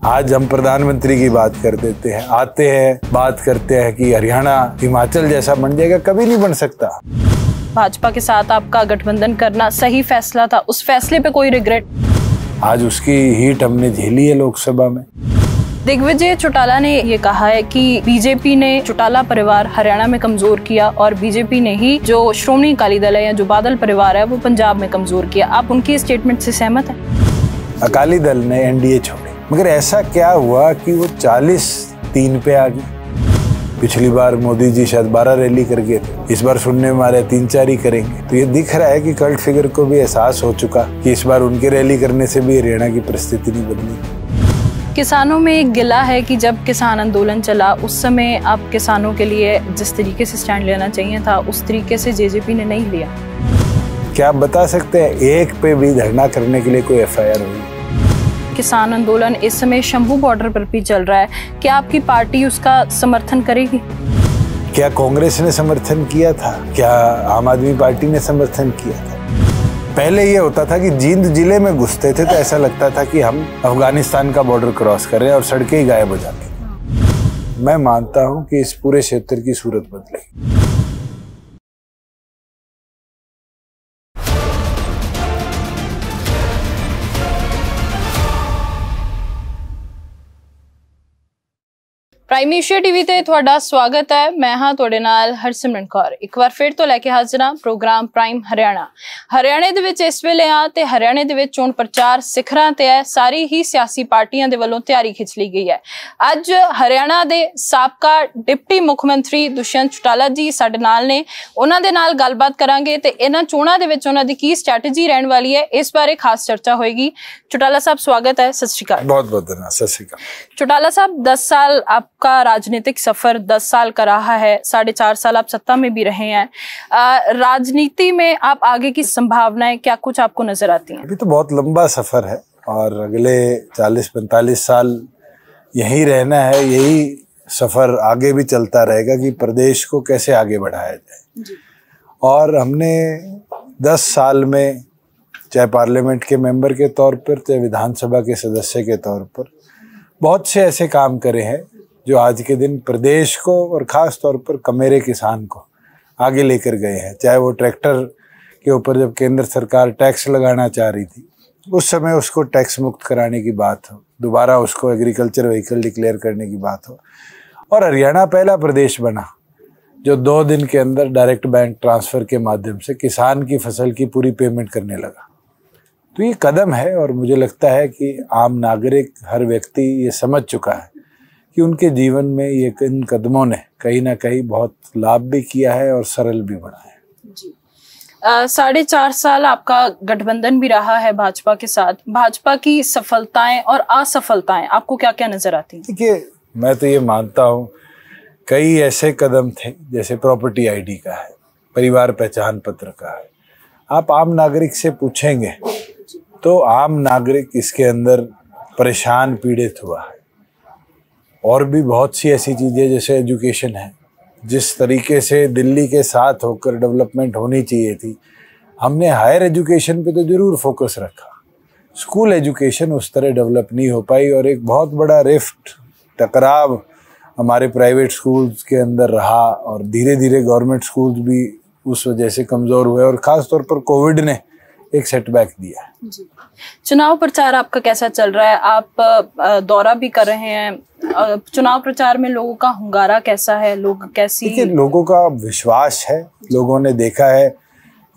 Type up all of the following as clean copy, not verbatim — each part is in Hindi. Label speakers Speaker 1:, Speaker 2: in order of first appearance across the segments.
Speaker 1: आज हम प्रधानमंत्री की बात कर देते हैं, आते हैं बात करते हैं कि हरियाणा हिमाचल जैसा बन जाएगा, कभी नहीं बन सकता।
Speaker 2: भाजपा के साथ आपका गठबंधन करना सही फैसला था, उस फैसले पे कोई रिग्रेट?
Speaker 1: आज उसकी हीट हमने झेली है लोकसभा में।
Speaker 2: दिग्विजय चौटाला ने ये कहा है कि बीजेपी ने चौटाला परिवार हरियाणा में कमजोर किया और बीजेपी ने ही जो श्रोमणी अकाली दल है या जो बादल परिवार है वो पंजाब में कमजोर किया। आप उनकी स्टेटमेंट से सहमत हैं?
Speaker 1: अकाली दल ने एनडीए छोड़ी, मगर ऐसा क्या हुआ कि वो 40-3 पे आ गई। पिछली बार मोदी जी शायद 12 रैली कर गए थे, इस बार सुनने में आ रहा है 3-4 ही करेंगे। तो ये दिख रहा है कि कल्ट फिगर को भी एहसास हो चुका कि इस बार उनके रैली करने से भी हरियाणा की परिस्थिति नहीं बदली।
Speaker 2: किसानों में एक गिला है कि जब किसान आंदोलन चला उस समय आप किसानों के लिए जिस तरीके से स्टैंड लेना चाहिए था उस तरीके से जेजेपी ने नहीं लिया।
Speaker 1: क्या आप बता सकते हैं एक पे भी धरना करने के लिए कोई एफआईआर हुई?
Speaker 2: किसान आंदोलन इस समय शंभू बॉर्डर पर भी चल रहा है, क्या आपकी पार्टी उसका समर्थन करेगी?
Speaker 1: क्या कांग्रेस ने समर्थन किया था? क्या आम आदमी पार्टी ने समर्थन किया था? पहले ये होता था कि जींद जिले में घुसते थे तो ऐसा लगता था कि हम अफगानिस्तान का बॉर्डर क्रॉस कर रहे हैं और सड़कें ही गायब हो जाती। मैं मानता हूं कि इस पूरे क्षेत्र की सूरत बदलेगी।
Speaker 2: प्राइम एशिया टीवी ਤੇ ਤੁਹਾਡਾ ਸਵਾਗਤ ਹੈ। ਮੈਂ ਹਾਂ ਤੁਹਾਡੇ ਨਾਲ ਹਰਸਿਮਰਨ ਕੌਰ। ਇੱਕ ਵਾਰ ਫਿਰ ਤੋਂ ਲੈ ਕੇ ਹਾਜ਼ਰ ਹਾਂ ਪ੍ਰੋਗਰਾਮ ਪ੍ਰਾਈਮ ਹਰਿਆਣਾ। ਹਰਿਆਣੇ ਦੇ ਵਿੱਚ ਇਸ ਵੇਲੇ ਆ ਤੇ ਹਰਿਆਣੇ ਦੇ ਵਿੱਚ ਚੋਣ ਪ੍ਰਚਾਰ ਸਿਖਰਾਂ ਤੇ ਹੈ। ਸਾਰੀ ਹੀ ਸਿਆਸੀ ਪਾਰਟੀਆਂ ਦੇ ਵੱਲੋਂ ਤਿਆਰੀ ਖਿੱਚ ਲਈ ਗਈ ਹੈ। ਅੱਜ ਹਰਿਆਣਾ ਦੇ ਸਾਬਕਾ ਡਿਪਟੀ ਮੁੱਖ ਮੰਤਰੀ ਦੁਸ਼ਯੰਤ ਚੌਟਾਲਾ ਜੀ ਸਾਡੇ ਨਾਲ ਨੇ, ਉਹਨਾਂ ਦੇ ਨਾਲ ਗੱਲਬਾਤ ਕਰਾਂਗੇ ਤੇ ਇਹਨਾਂ ਚੋਣਾਂ ਦੇ ਵਿੱਚ ਉਹਨਾਂ ਦੀ ਕੀ ਸਟ੍ਰੈਟਜੀ ਰਹਿਣ ਵਾਲੀ ਹੈ ਇਸ ਬਾਰੇ ਖਾਸ ਚਰਚਾ ਹੋਏਗੀ। चौटाला साहब स्वागत है, सत श्री अकाल।
Speaker 1: बहुत बहुत धन्यवाद, सत श्री अकाल।
Speaker 2: चौटाला साहब 10 साल आपका राजनीतिक सफर 10 साल का रहा है, 4.5 साल आप सत्ता में भी रहे हैं। राजनीति में आप आगे की संभावनाएं क्या कुछ आपको नजर आती हैं?
Speaker 1: अभी तो बहुत लंबा सफर है और अगले 40-45 साल यही रहना है, यही सफर आगे भी चलता रहेगा कि प्रदेश को कैसे आगे बढ़ाया जाए। और हमने 10 साल में चाहे पार्लियामेंट के मेंबर के तौर पर चाहे विधानसभा के सदस्य के तौर पर बहुत से ऐसे काम करे हैं जो आज के दिन प्रदेश को और ख़ास तौर पर कमेरे किसान को आगे लेकर गए हैं। चाहे वो ट्रैक्टर के ऊपर जब केंद्र सरकार टैक्स लगाना चाह रही थी उस समय उसको टैक्स मुक्त कराने की बात हो, दोबारा उसको एग्रीकल्चर व्हीकल डिक्लेयर करने की बात हो, और हरियाणा पहला प्रदेश बना जो 2 दिन के अंदर डायरेक्ट बैंक ट्रांसफ़र के माध्यम से किसान की फसल की पूरी पेमेंट करने लगा। तो ये कदम है और मुझे लगता है कि आम नागरिक हर व्यक्ति ये समझ चुका है कि उनके जीवन में ये इन कदमों ने कहीं ना कहीं बहुत लाभ भी किया है और सरल भी बनाया है।
Speaker 2: जी 4.5 साल आपका गठबंधन भी रहा है भाजपा के साथ, भाजपा की सफलताएं और असफलताएं आपको क्या क्या नजर आती हैं?
Speaker 1: देखिए, मैं तो ये मानता हूँ कई ऐसे कदम थे जैसे प्रॉपर्टी आईडी का है, परिवार पहचान पत्र का है। आप आम नागरिक से पूछेंगे तो आम नागरिक इसके अंदर परेशान पीड़ित हुआ है। और भी बहुत सी ऐसी चीज़ें जैसे एजुकेशन है, जिस तरीके से दिल्ली के साथ होकर डेवलपमेंट होनी चाहिए थी, हमने हायर एजुकेशन पे तो ज़रूर फोकस रखा, स्कूल एजुकेशन उस तरह डेवलप नहीं हो पाई और एक बहुत बड़ा रिफ्ट टकराव हमारे प्राइवेट स्कूल्स के अंदर रहा और धीरे धीरे गवर्नमेंट स्कूल्स भी उस वजह से कमज़ोर हुए और ख़ास तौर पर कोविड ने एक सेटबैक दिया है।
Speaker 2: जी। चुनाव प्रचार आपका कैसा चल रहा है? आप दौरा भी कर रहे हैं, चुनाव प्रचार में लोगों का हुंगारा कैसा है, लोग कैसी?
Speaker 1: देखिए, लोगों का विश्वास है, लोगों ने देखा है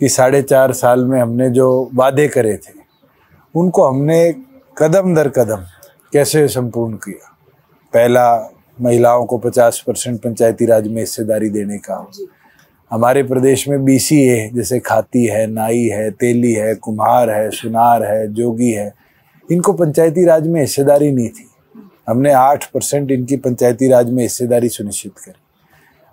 Speaker 1: कि 4.5 साल में हमने जो वादे करे थे उनको हमने कदम दर कदम कैसे संपूर्ण किया। पहला, महिलाओं को 50% पंचायती राज में हिस्सेदारी देने का। हमारे प्रदेश में BCA जैसे खाती है, नाई है, तेली है, कुम्हार है, सुनार है, जोगी है, इनको पंचायती राज में हिस्सेदारी नहीं थी। हमने 8% इनकी पंचायती राज में हिस्सेदारी सुनिश्चित करी।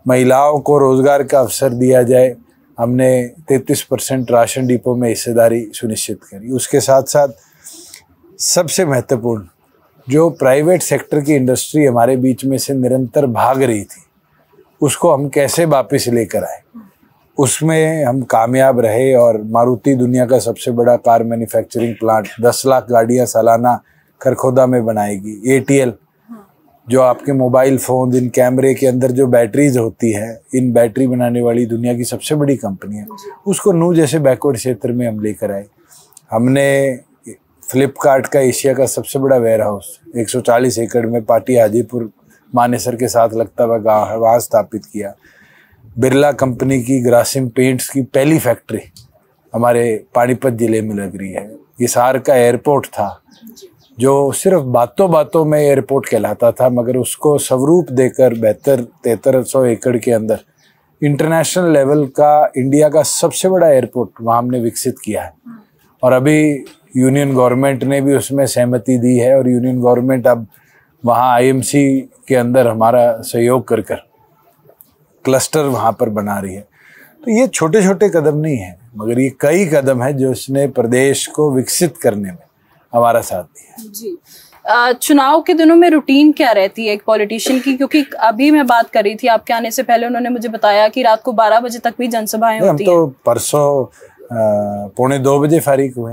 Speaker 1: महिलाओं को रोज़गार का अवसर दिया जाए, हमने 33% राशन डिपो में हिस्सेदारी सुनिश्चित करी। उसके साथ साथ सबसे महत्वपूर्ण, जो प्राइवेट सेक्टर की इंडस्ट्री हमारे बीच में से निरंतर भाग रही थी उसको हम कैसे वापस लेकर आए, उसमें हम कामयाब रहे और मारुति दुनिया का सबसे बड़ा कार मैन्युफैक्चरिंग प्लांट 10 लाख गाड़ियां सालाना खरखोदा में बनाएगी। ATL जो आपके मोबाइल फोन, इन कैमरे के अंदर जो बैटरीज होती है, इन बैटरी बनाने वाली दुनिया की सबसे बड़ी कंपनी है, उसको नूह जैसे बैकवर्ड क्षेत्र में हम लेकर आए। हमने फ्लिपकार्ट का एशिया का सबसे बड़ा वेयर हाउस 140 एकड़ में पाटी हाजीपुर मानेसर के साथ लगता हुआ गाँव है, वहाँ स्थापित किया। बिरला कंपनी की ग्रासिम पेंट्स की पहली फैक्ट्री हमारे पानीपत जिले में लग रही है। हिसार का एयरपोर्ट था जो सिर्फ बातों बातों में एयरपोर्ट कहलाता था, मगर उसको स्वरूप देकर 7300 एकड़ के अंदर इंटरनेशनल लेवल का इंडिया का सबसे बड़ा एयरपोर्ट वहाँ हमने विकसित किया है। और अभी यूनियन गवर्नमेंट ने भी उसमें सहमति दी है और यूनियन गवर्नमेंट अब वहाँ IMC के अंदर हमारा सहयोग कर क्लस्टर वहाँ पर बना रही है। तो ये छोटे छोटे कदम नहीं है, मगर ये कई कदम है जो इसने प्रदेश को विकसित करने में हमारा साथ दिया। जी,
Speaker 2: चुनाव के दिनों में रूटीन क्या रहती है एक पॉलिटिशियन की? क्योंकि अभी मैं बात कर रही थी आपके आने से पहले, उन्होंने मुझे बताया कि रात को 12 बजे तक भी जनसभाएं होती हैं।
Speaker 1: हम तो परसों 1:45 बजे फारिग हुए।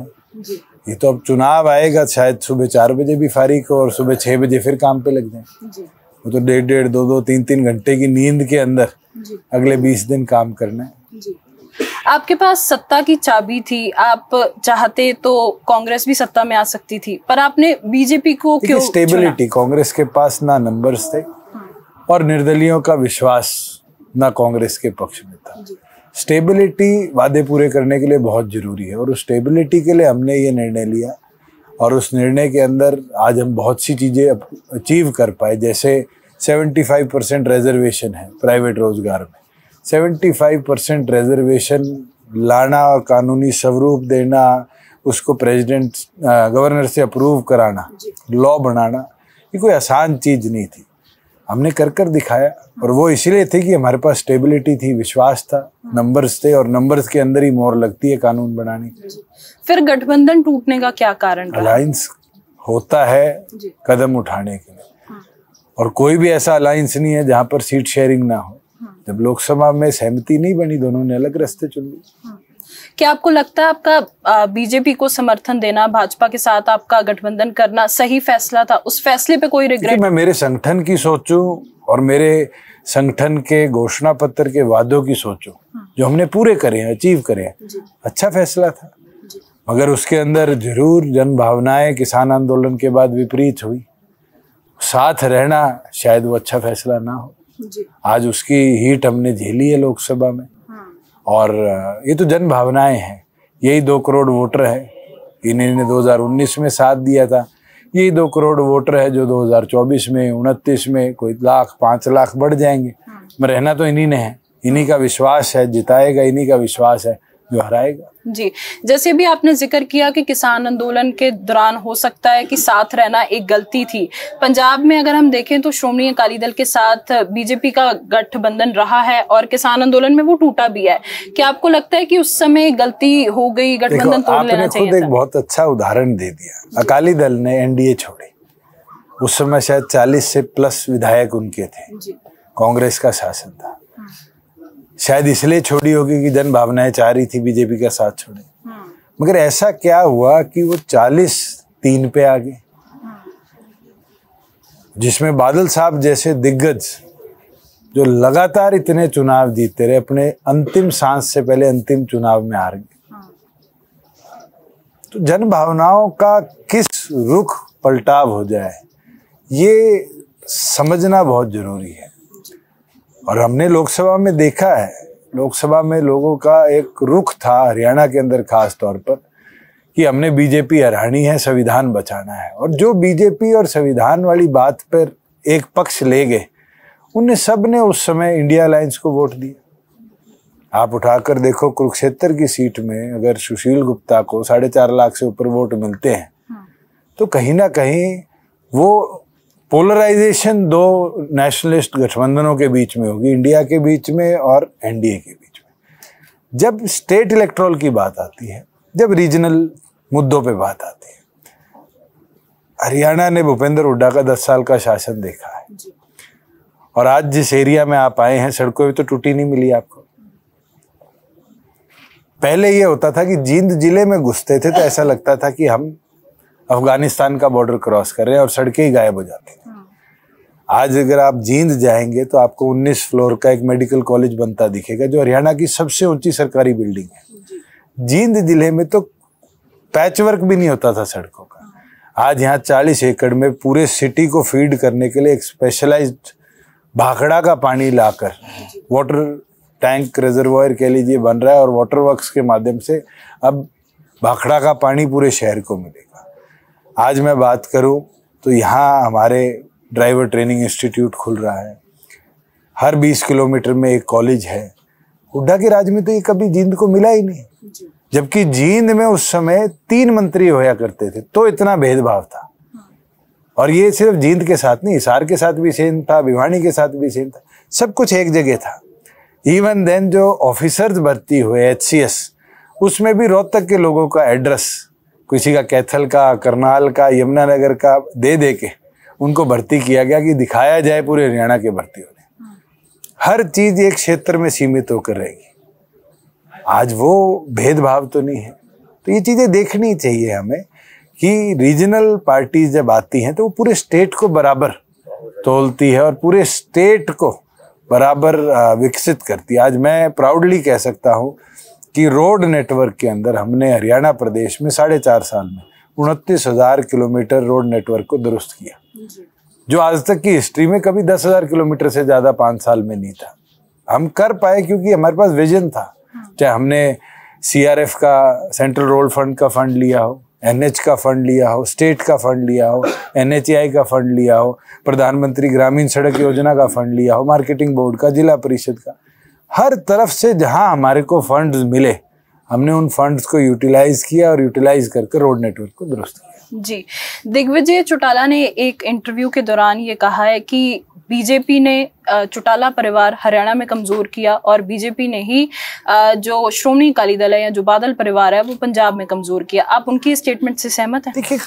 Speaker 1: ये तो अब चुनाव आएगा, शायद सुबह 4 बजे भी फारिग हो और सुबह 6 बजे फिर काम पे लग जाए। वो तो 1.5, 2, 3 घंटे की नींद के अंदर अगले 20 दिन काम करना है।
Speaker 2: आपके पास सत्ता की चाबी थी, आप चाहते तो कांग्रेस भी सत्ता में आ सकती थी, पर आपने बीजेपी को क्यों?
Speaker 1: स्टेबिलिटी, कांग्रेस के पास ना नंबर्स थे और निर्दलियों का विश्वास ना कांग्रेस के पक्ष में था। स्टेबिलिटी वादे पूरे करने के लिए बहुत जरूरी है और उस स्टेबिलिटी के लिए हमने ये निर्णय लिया और उस निर्णय के अंदर आज हम बहुत सी चीजें अचीव कर पाए। जैसे 75% रिजर्वेशन है प्राइवेट रोजगार में, 75% रिजर्वेशन लाना और कानूनी स्वरूप देना, उसको प्रेसिडेंट गवर्नर से अप्रूव कराना, लॉ बनाना, ये कोई आसान चीज नहीं थी। हमने कर दिखाया और वो इसलिए थे कि हमारे पास स्टेबिलिटी थी, विश्वास था, नंबर्स थे और नंबर्स के अंदर ही मोहर लगती है कानून बनाने की।
Speaker 2: फिर गठबंधन टूटने का क्या कारण रहा?
Speaker 1: अलायंस होता है कदम उठाने के लिए और कोई भी ऐसा अलायंस नहीं है जहां पर सीट शेयरिंग ना हो। जब लोकसभा में सहमति नहीं बनी, दोनों ने अलग रास्ते चुन लिए।
Speaker 2: क्या आपको लगता है आपका बीजेपी को समर्थन देना, भाजपा के साथ आपका गठबंधन करना सही फैसला था? उस फैसले पे कोई रिग्रेट?
Speaker 1: मैं मेरे संगठन की सोचूं और मेरे संगठन के घोषणा पत्र के वादों की सोचूं जो हमने पूरे करे हैं, अचीव करे हैं, अच्छा फैसला था। मगर उसके अंदर जरूर जन भावनाएं किसान आंदोलन के बाद विपरीत हुई, साथ रहना शायद वो अच्छा फैसला ना हो। आज उसकी हीट हमने झेली है लोकसभा में और ये तो जन भावनाएं हैं। यही 2 करोड़ वोटर है, इन्होंने 2019 में साथ दिया था, यही 2 करोड़ वोटर है जो 2024 में 29 में कोई लाख 5 लाख बढ़ जाएंगे। मैं रहना तो इन्हीं ने है, इन्हीं का विश्वास है, जिताएगा इन्हीं का विश्वास है जो हराएगा।
Speaker 2: जी, जैसे भी आपने जिक्र किया कि किसान आंदोलन के दौरान हो सकता है कि साथ रहना एक गलती थी। पंजाब में अगर हम देखें तो श्रोमणी अकाली दल के साथ बीजेपी का गठबंधन रहा है और किसान आंदोलन में वो टूटा भी है। क्या आपको लगता है कि उस समय गलती हो गई, गठबंधन तोड़ लेना चाहिए था?
Speaker 1: आपने खुद एक बहुत अच्छा उदाहरण दे दिया। अकाली दल ने NDA छोड़ी, उस समय शायद 40 से प्लस विधायक उनके थे, कांग्रेस का शासन था। शायद इसलिए छोड़ी होगी कि जन भावनाएं चाह रही थी बीजेपी का साथ छोड़े, मगर ऐसा क्या हुआ कि वो 40-3 पे आ गए, जिसमें बादल साहब जैसे दिग्गज जो लगातार इतने चुनाव जीतते रहे, अपने अंतिम सांस से पहले अंतिम चुनाव में हार गए। तो जन भावनाओं का किस रुख पलटाव हो जाए ये समझना बहुत जरूरी है। और हमने लोकसभा में देखा है, लोकसभा में लोगों का एक रुख था हरियाणा के अंदर खास तौर पर कि हमने बीजेपी हरानी है, संविधान बचाना है। और जो बीजेपी और संविधान वाली बात पर एक पक्ष ले गए, उन्हें सब ने उस समय इंडिया अलायंस को वोट दिया। आप उठाकर देखो कुरुक्षेत्र की सीट में अगर सुशील गुप्ता को 4.5 लाख से ऊपर वोट मिलते हैं तो कहीं ना कहीं वो पोलराइजेशन 2 नेशनलिस्ट गठबंधनों के बीच में होगी, इंडिया के बीच में और NDA के बीच में। जब स्टेट इलेक्टोरल की बात आती है, जब रीजनल मुद्दों पे बात आती है, हरियाणा ने भूपेंद्र हुड्डा का 10 साल का शासन देखा है और आज जिस एरिया में आप आए हैं सड़कों भी तो टूटी नहीं मिली आपको। पहले ये होता था कि जींद जिले में घुसते थे तो ऐसा लगता था कि हम अफगानिस्तान का बॉर्डर क्रॉस कर रहे हैं और सड़कें ही गायब हो जाती हैं। आज अगर आप जींद जाएंगे तो आपको 19 फ्लोर का एक मेडिकल कॉलेज बनता दिखेगा, जो हरियाणा की सबसे ऊंची सरकारी बिल्डिंग है। जींद जिले में तो पैचवर्क भी नहीं होता था सड़कों का। आज यहाँ 40 एकड़ में पूरे सिटी को फीड करने के लिए एक स्पेशलाइज्ड भाखड़ा का पानी लाकर वाटर टैंक रिजर्वायर कह लीजिए बन रहा है, और वाटर वर्क्स के माध्यम से अब भाखड़ा का पानी पूरे शहर को मिलेगा। आज मैं बात करूं तो यहाँ हमारे ड्राइवर ट्रेनिंग इंस्टीट्यूट खुल रहा है, हर 20 किलोमीटर में एक कॉलेज है। हुड्डा के राज में तो ये कभी जींद को मिला ही नहीं, जबकि जींद में उस समय 3 मंत्री होया करते थे, तो इतना भेदभाव था। और ये सिर्फ जींद के साथ नहीं, हिसार के साथ भी सेम था, भिवानी के साथ भी सेम था, सब कुछ एक जगह था। इवन देन जो ऑफिसर्स भर्ती हुए HCS, उसमें भी रोहतक के लोगों का एड्रेस किसी का कैथल का, करनाल का, यमुनानगर का दे के उनको भर्ती किया गया कि दिखाया जाए पूरे हरियाणा के भर्ती होने। हर चीज एक क्षेत्र में सीमित होकर रहेगी। आज वो भेदभाव तो नहीं है। तो ये चीजें देखनी चाहिए हमें कि रीजनल पार्टीज जब आती हैं तो वो पूरे स्टेट को बराबर तोलती है और पूरे स्टेट को बराबर विकसित करती है। आज मैं प्राउडली कह सकता हूँ कि रोड नेटवर्क के अंदर हमने हरियाणा प्रदेश में 4.5 साल में 29,000 किलोमीटर रोड नेटवर्क को दुरुस्त किया, जो आज तक की हिस्ट्री में कभी 10,000 किलोमीटर से ज्यादा 5 साल में नहीं था। हम कर पाए क्योंकि हमारे पास विजन था। चाहे हमने CRF का, सेंट्रल रोड फंड का फंड लिया हो, NH का फंड लिया हो, स्टेट का फंड लिया हो, NHAI का फंड लिया हो, प्रधानमंत्री ग्रामीण सड़क योजना का फंड लिया हो, मार्केटिंग बोर्ड का, जिला परिषद का, हर तरफ से जहां हमारे को फंड्स मिले हमने उन फंड्स को यूटिलाइज किया और यूटिलाइज करके रोड नेटवर्क को दुरुस्त किया। जी,
Speaker 2: दिग्विजय चौटाला ने एक इंटरव्यू के दौरान ये कहा है कि बीजेपी ने चौटाला परिवार हरियाणा में कमजोर किया और बीजेपी ने ही जो श्रोमणी अकाली दल है या जो बादल परिवार है वो पंजाब में कमजोर किया। आप उनकी स्टेटमेंट से सहमत हैं?
Speaker 1: देखिए,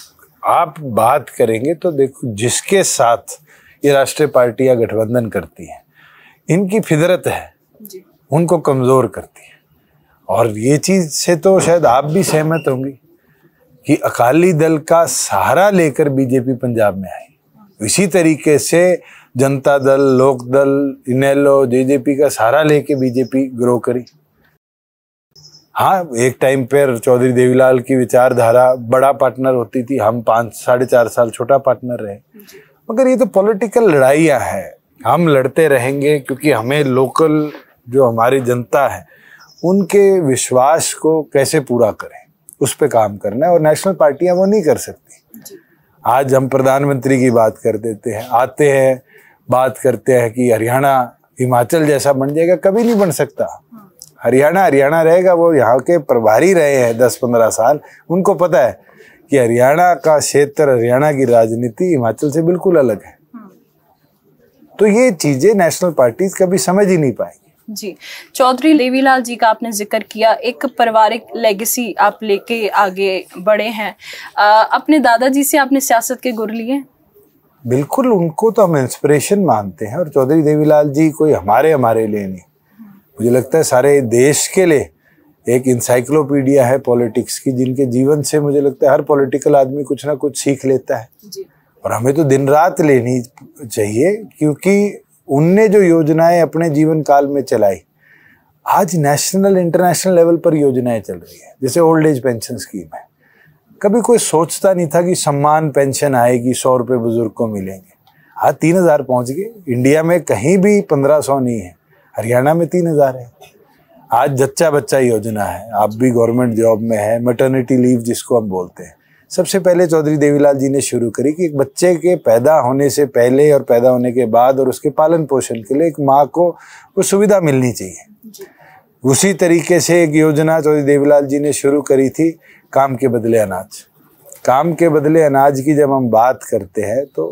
Speaker 1: आप बात करेंगे तो देखो, जिसके साथ ये राष्ट्रीय पार्टियां गठबंधन करती हैं, इनकी फितरत है जी, उनको कमजोर करती है। और ये चीज से तो शायद आप भी सहमत होंगी कि अकाली दल का सहारा लेकर बीजेपी पंजाब में आई। इसी तरीके से जनता दल, लोक दल, इनेलो, JJP का सहारा लेके बीजेपी ग्रो करी। हाँ, एक टाइम पर चौधरी देवीलाल की विचारधारा बड़ा पार्टनर होती थी, हम 5-4.5 साल छोटा पार्टनर रहे। मगर ये तो पॉलिटिकल लड़ाइयाँ हैं, हम लड़ते रहेंगे क्योंकि हमें लोकल जो हमारी जनता है उनके विश्वास को कैसे पूरा करें उस पे काम करना है, और नेशनल पार्टियां वो नहीं कर सकती। आज हम प्रधानमंत्री की बात कर देते हैं, आते हैं बात करते हैं कि हरियाणा हिमाचल जैसा बन जाएगा, कभी नहीं बन सकता। हरियाणा हरियाणा रहेगा। वो यहाँ के प्रभारी रहे हैं 10-15 साल, उनको पता है कि हरियाणा का क्षेत्र, हरियाणा की राजनीति हिमाचल से बिल्कुल अलग है। तो ये चीजें नेशनल पार्टीज कभी समझ ही नहीं पाएंगी।
Speaker 2: जी, चौधरी देवीलाल जी का आपने जिक्र किया, एक पारिवारिक लेगेसी आप लेके आगे बढ़े हैं। अपने दादाजी से आपने सियासत के गुर लिए?
Speaker 1: बिल्कुल, उनको तो हम इंस्पिरेशन मानते हैं, और चौधरी देवीलाल जी कोई हमारे लिए नहीं, मुझे लगता है सारे देश के लिए एक इंसाइक्लोपीडिया है पॉलिटिक्स की, जिनके जीवन से मुझे लगता है हर पॉलिटिकल आदमी कुछ ना कुछ सीख लेता है जी। और हमें तो दिन रात लेनी चाहिए, क्योंकि उनने जो योजनाएं अपने जीवन काल में चलाई, आज नेशनल इंटरनेशनल लेवल पर योजनाएं चल रही है। जैसे ओल्ड एज पेंशन स्कीम है, कभी कोई सोचता नहीं था कि सम्मान पेंशन आएगी, 100 रुपये बुजुर्ग को मिलेंगे। आज 3,000 पहुंच गए। इंडिया में कहीं भी 1,500 नहीं है, हरियाणा में 3,000 है। आज जच्चा बच्चा योजना है, आप भी गवर्नमेंट जॉब में है, मैटरनिटी लीव जिसको हम बोलते हैं, सबसे पहले चौधरी देवीलाल जी ने शुरू करी कि एक बच्चे के पैदा होने से पहले और पैदा होने के बाद और उसके पालन पोषण के लिए एक माँ को वो सुविधा मिलनी चाहिए। उसी तरीके से एक योजना चौधरी देवीलाल जी ने शुरू करी थी, काम के बदले अनाज। काम के बदले अनाज की जब हम बात करते हैं तो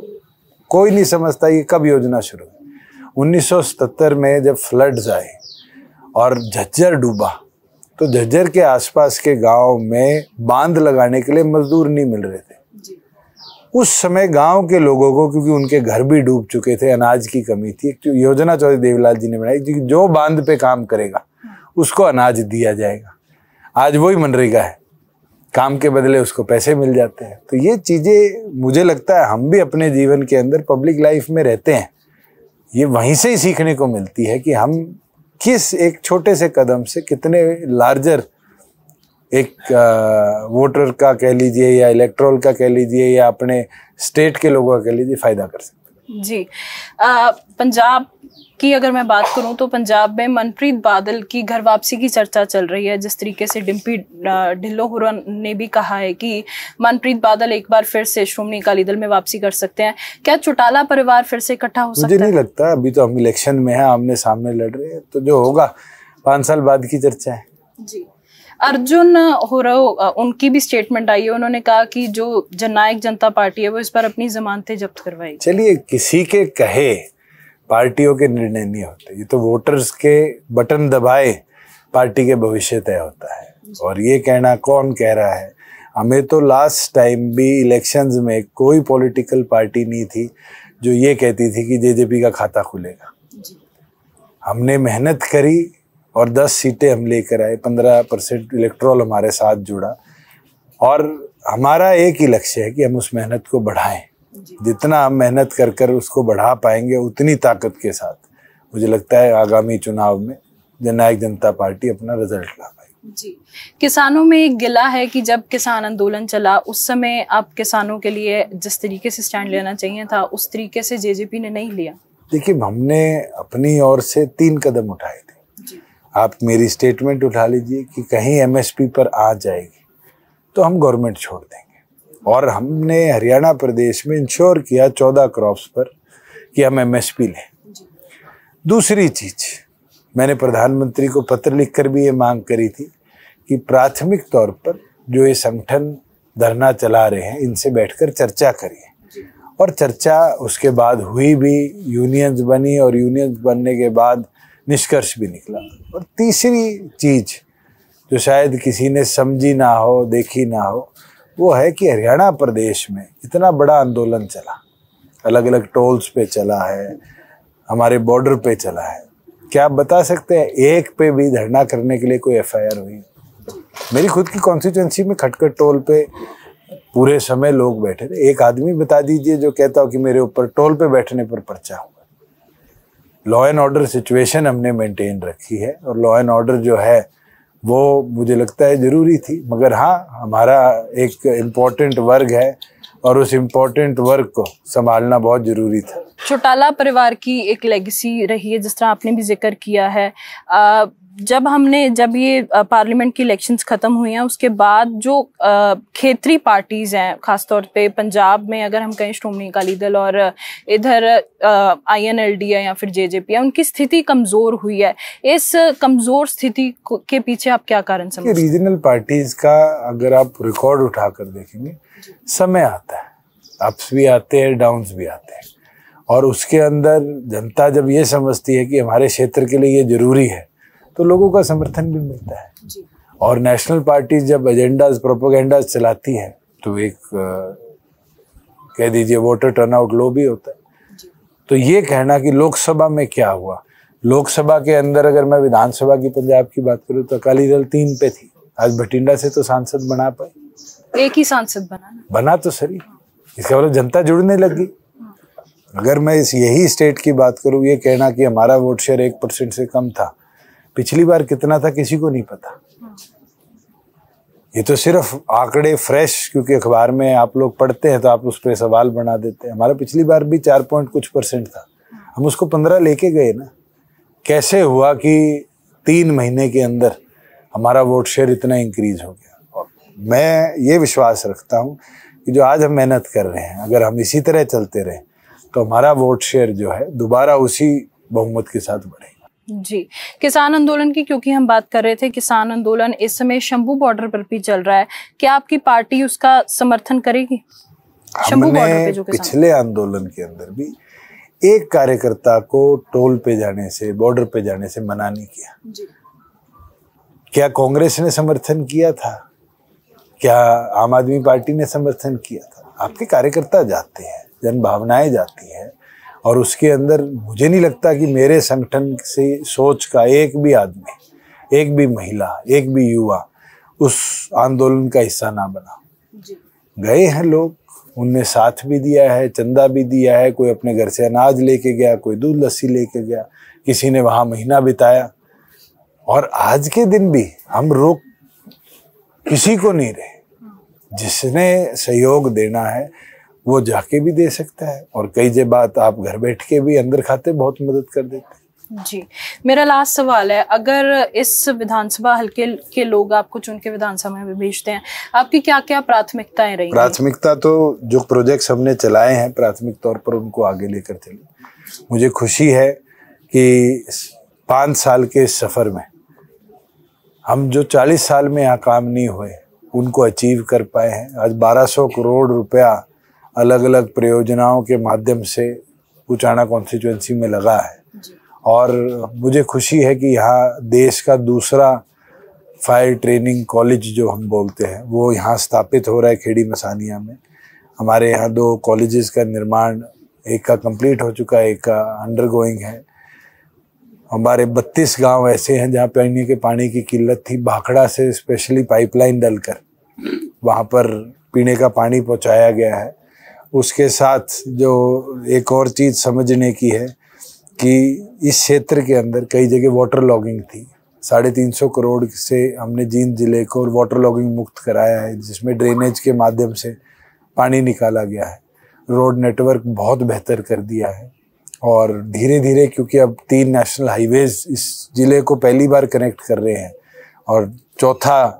Speaker 1: कोई नहीं समझता ये कब योजना शुरू हुई। 1977 में जब फ्लड्स आए और झज्जर डूबा, तो झज्जर के आसपास के गांव में बांध लगाने के लिए मजदूर नहीं मिल रहे थे। उस समय गांव के लोगों को, क्योंकि उनके घर भी डूब चुके थे, अनाज की कमी थी, एक योजना चौधरी देवीलाल जी ने बनाई कि जो बांध पे काम करेगा उसको अनाज दिया जाएगा। आज वही मनरेगा है। काम के बदले उसको पैसे मिल जाते हैं। तो ये चीजें मुझे लगता है हम भी अपने जीवन के अंदर पब्लिक लाइफ में रहते हैं, ये वहीं से ही सीखने को मिलती है कि हम किस एक छोटे से कदम से कितने लार्जर एक वोटर का कह लीजिए या इलेक्ट्रोल का कह लीजिए या अपने स्टेट के लोगों का कह लीजिए फायदा कर सकते हैं। जी,
Speaker 2: पंजाब की अगर मैं बात करूं तो पंजाब में मनप्रीत बादल की घर वापसी की चर्चा चल रही है। जिस तरीके से डिम्पी ढिल्लों ने भी कहा है कि मनप्रीत बादल एक बार फिर से श्रोमणी अकाली दल में वापसी कर सकते हैं, क्या चौटाला परिवार फिर से इकट्ठा हो सकता है?
Speaker 1: मुझे नहीं लगता, अभी तो हम इलेक्शन में हैं, आमने सामने लड़ रहे हैं, तो जो होगा 5 साल बाद की चर्चा है।
Speaker 2: जी, अर्जुन होराव उनकी भी स्टेटमेंट आई है, उन्होंने कहा कि जो जननायक जनता पार्टी है वो इस पर अपनी जमानतें जब्त करवाएगी।
Speaker 1: चलिए, किसी के कहे पार्टियों के निर्णय नहीं होते, ये तो वोटर्स के बटन दबाए पार्टी के भविष्य तय होता है। और ये कहना कौन कह रहा है? हमें तो लास्ट टाइम भी इलेक्शंस में कोई पॉलिटिकल पार्टी नहीं थी जो ये कहती थी कि जेजेपी का खाता खुलेगा। हमने मेहनत करी और 10 सीटें हम लेकर आए, 15% इलेक्ट्रोल हमारे साथ जुड़ा, और हमारा एक ही लक्ष्य है कि हम उस मेहनत को बढ़ाएं। जितना हम मेहनत कर कर उसको बढ़ा पाएंगे उतनी ताकत के साथ मुझे लगता है आगामी चुनाव में जननायक जनता पार्टी अपना रिजल्ट ला पाएगी।
Speaker 2: जी, किसानों में एक गिला है कि जब किसान आंदोलन चला उस समय आप किसानों के लिए जिस तरीके से स्टैंड लेना चाहिए था उस तरीके से जेजेपी ने नहीं लिया।
Speaker 1: देखिए, हमने अपनी ओर से 3 कदम उठाए थे। आप मेरी स्टेटमेंट उठा लीजिए कि कहीं एमएसपी पर आ जाएगी तो हम गवर्नमेंट छोड़ देंगे, और हमने हरियाणा प्रदेश में इंश्योर किया 14 क्रॉप्स पर कि हम एमएसपी लें। दूसरी चीज, मैंने प्रधानमंत्री को पत्र लिखकर भी ये मांग करी थी कि प्राथमिक तौर पर जो ये संगठन धरना चला रहे हैं इनसे बैठकर चर्चा करिए, और चर्चा उसके बाद हुई भी, यूनियंस बनी और यूनियंस बनने के बाद निष्कर्ष भी निकला। और तीसरी चीज जो शायद किसी ने समझी ना हो, देखी ना हो, वो है कि हरियाणा प्रदेश में इतना बड़ा आंदोलन चला, अलग अलग टोल्स पे चला है, हमारे बॉर्डर पे चला है, क्या आप बता सकते हैं एक पे भी धरना करने के लिए कोई एफआईआर हुई? मेरी खुद की कॉन्स्टिट्यूएंसी में खटखट टोल पे पूरे समय लोग बैठे थे, एक आदमी बता दीजिए जो कहता हो कि मेरे ऊपर टोल पे बैठने पर पर्चा हुआ। लॉ एंड ऑर्डर सिचुएशन हमने मेंटेन रखी है, और लॉ एंड ऑर्डर जो है वो मुझे लगता है जरूरी थी, मगर हाँ, हमारा एक इम्पोर्टेंट वर्ग है और उस इम्पोर्टेंट वर्ग को संभालना बहुत जरूरी था।
Speaker 2: चौटाला परिवार की एक लेगेसी रही है, जिस तरह आपने भी जिक्र किया है। जब ये पार्लियामेंट की इलेक्शंस खत्म हुई हैं उसके बाद जो क्षेत्रीय पार्टीज हैं, खासतौर पे पंजाब में अगर हम कहें श्रोमणी अकाली दल और इधर INLD है या फिर जेजेपी है, उनकी स्थिति कमजोर हुई है। इस कमजोर स्थिति के पीछे आप क्या कारण समझते हैं?
Speaker 1: रीजनल पार्टीज का अगर आप रिकॉर्ड उठाकर देखेंगे, समय आता है, अप्स भी आते हैं, डाउन्स भी आते हैं, और उसके अंदर जनता जब ये समझती है कि हमारे क्षेत्र के लिए ये जरूरी है तो लोगों का समर्थन भी मिलता है। और नेशनल पार्टीज जब एजेंडाज, प्रोपेगेंडाज चलाती है तो एक कह दीजिए वोटर टर्नआउट लो भी होता है। तो ये कहना कि लोकसभा में क्या हुआ, लोकसभा के अंदर अगर मैं विधानसभा की पंजाब की बात करूं तो अकाली दल 3 पे थी, आज भटिंडा से तो सांसद बना पाए,
Speaker 2: एक ही सांसद बना
Speaker 1: तो सही, इसका मतलब जनता जुड़ने लगी। अगर मैं यही स्टेट की बात करूं, ये कहना कि हमारा वोट शेयर 1% से कम था, पिछली बार कितना था किसी को नहीं पता। ये तो सिर्फ आंकड़े फ्रेश, क्योंकि अखबार में आप लोग पढ़ते हैं तो आप उस पर सवाल बना देते हैं। हमारा पिछली बार भी 4 पॉइंट कुछ % था, हम उसको 15 लेके गए ना। कैसे हुआ कि 3 महीने के अंदर हमारा वोट शेयर इतना इंक्रीज हो गया? और मैं ये विश्वास रखता हूँ कि जो आज हम मेहनत कर रहे हैं, अगर हम इसी तरह चलते रहे तो हमारा वोट शेयर जो है दोबारा उसी बहुमत के साथ बढ़ेगा।
Speaker 2: जी, किसान आंदोलन की क्योंकि हम बात कर रहे थे, किसान आंदोलन इस समय शंभू बॉर्डर पर भी चल रहा है, क्या आपकी पार्टी उसका समर्थन करेगी? शंभू बॉर्डर पे जो
Speaker 1: पिछले आंदोलन के अंदर भी एक कार्यकर्ता को टोल पे जाने से, बॉर्डर पे जाने से मना नहीं किया। क्या कांग्रेस ने समर्थन किया था? क्या आम आदमी पार्टी ने समर्थन किया था? आपके कार्यकर्ता जाते हैं, जन भावनाएं जाती है, और उसके अंदर मुझे नहीं लगता कि मेरे संगठन से सोच का एक भी आदमी, एक भी महिला, एक भी युवा उस आंदोलन का हिस्सा ना बना।
Speaker 2: जी।
Speaker 1: गए हैं लोग, उनने साथ भी दिया है, चंदा भी दिया है, कोई अपने घर से अनाज लेके गया, कोई दूध लस्सी लेके गया, किसी ने वहां महीना बिताया। और आज के दिन भी हम रोक किसी को नहीं रहे। जिसने सहयोग देना है वो जाके भी दे सकता है, और कई जे बात आप घर बैठ के भी अंदर खाते बहुत मदद कर देते हैं।
Speaker 2: जी, मेरा लास्ट सवाल है, अगर इस विधानसभा हल्के के लोग आपको चुन के विधानसभा में भेजते हैं, आपकी क्या क्या प्राथमिकताएं रहेंगी?
Speaker 1: प्राथमिकता तो जो प्रोजेक्ट्स हमने चलाए हैं प्राथमिक तौर पर उनको आगे लेकर चले। मुझे खुशी है कि 5 साल के इस सफर में हम जो 40 साल में यहाँ काम नहीं हुए उनको अचीव कर पाए हैं। आज 1200 करोड़ रुपया अलग अलग परियोजनाओं के माध्यम से उचाना कॉन्स्टिट्यूएंसी में लगा है। और मुझे खुशी है कि यहाँ देश का दूसरा फायर ट्रेनिंग कॉलेज जो हम बोलते हैं वो यहाँ स्थापित हो रहा है खेड़ी मसानिया में। हमारे यहाँ 2 कॉलेजेस का निर्माण, एक का कंप्लीट हो चुका है, एक का अंडरगोइंग है। हमारे 32 गांव ऐसे हैं जहाँ पानी की किल्लत थी। भाखड़ा से स्पेशली पाइपलाइन डलकर वहाँ पर पीने का पानी पहुँचाया गया है। उसके साथ जो एक और चीज़ समझने की है कि इस क्षेत्र के अंदर कई जगह वाटर लॉगिंग थी। 350 करोड़ से हमने जींद जिले को वाटर लॉगिंग मुक्त कराया है, जिसमें ड्रेनेज के माध्यम से पानी निकाला गया है। रोड नेटवर्क बहुत बेहतर कर दिया है, और धीरे धीरे क्योंकि अब 3 नेशनल हाईवेज इस जिले को पहली बार कनेक्ट कर रहे हैं, और चौथा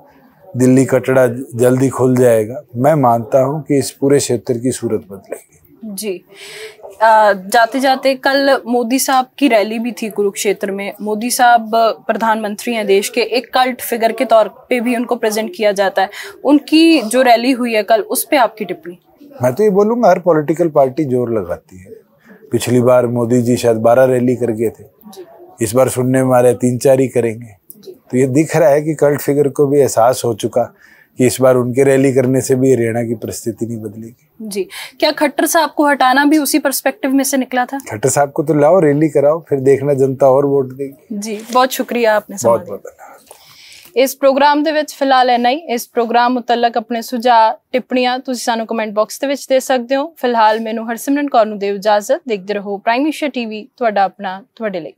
Speaker 1: दिल्ली कटड़ा जल्दी खुल जाएगा। मैं मानता हूं कि इस पूरे क्षेत्र की सूरत बदलेगी।
Speaker 2: जी, जाते जाते कल मोदी साहब की रैली भी थी कुरुक्षेत्र में। मोदी साहब प्रधानमंत्री हैं देश के, एक कल्ट फिगर के तौर पे भी उनको प्रेजेंट किया जाता है। उनकी जो रैली हुई है कल, उस पे आपकी टिप्पणी?
Speaker 1: मैं तो ये बोलूँगा हर पॉलिटिकल पार्टी जोर लगाती है। पिछली बार मोदी जी शायद 12 रैली कर गए थे, इस बार सुनने में आ रहा है 3-4 ही करेंगे। तो ये दिख रहा है कि कल्ट फिगर को भी एहसास हो चुका कि इस बार उनके रैली करने से भी हरियाणा की परिस्थिति नहीं बदलेगी।
Speaker 2: जी, क्या खट्टर साहब को हटाना भी उसी पर्सपेक्टिव में से निकला था?
Speaker 1: खट्टर साहब को तो लाओ, रैली कराओ, फिर देखना जनता और वोट देगी।
Speaker 2: जी, बहुत शुक्रिया आपने समय दिया।
Speaker 1: बहुत धन्यवाद।
Speaker 2: इस प्रोग्राम ਦੇ ਵਿੱਚ ਫਿਲਹਾਲ ਇੰਨਾ ਹੀ। ਇਸ ਪ੍ਰੋਗਰਾਮ ਮੁਤਲਕ ਆਪਣੇ ਸੁਝਾਅ ਟਿੱਪਣੀਆਂ ਤੁਸੀਂ ਸਾਨੂੰ ਕਮੈਂਟ ਬਾਕਸ ਦੇ ਵਿੱਚ ਦੇ ਸਕਦੇ ਹੋ। ਫਿਲਹਾਲ ਮੈਨੂੰ ਹਰਸਿਮਰਨ ਕੌਰ ਨੂੰ ਦਿਓ ਇਜਾਜ਼ਤ। ਦੇਖਦੇ ਰਹੋ ਪ੍ਰਾਈਮ ਏਸ਼ੀਆ ਟੀਵੀ, ਤੁਹਾਡਾ ਆਪਣਾ, ਤੁਹਾਡੇ ਲਈ।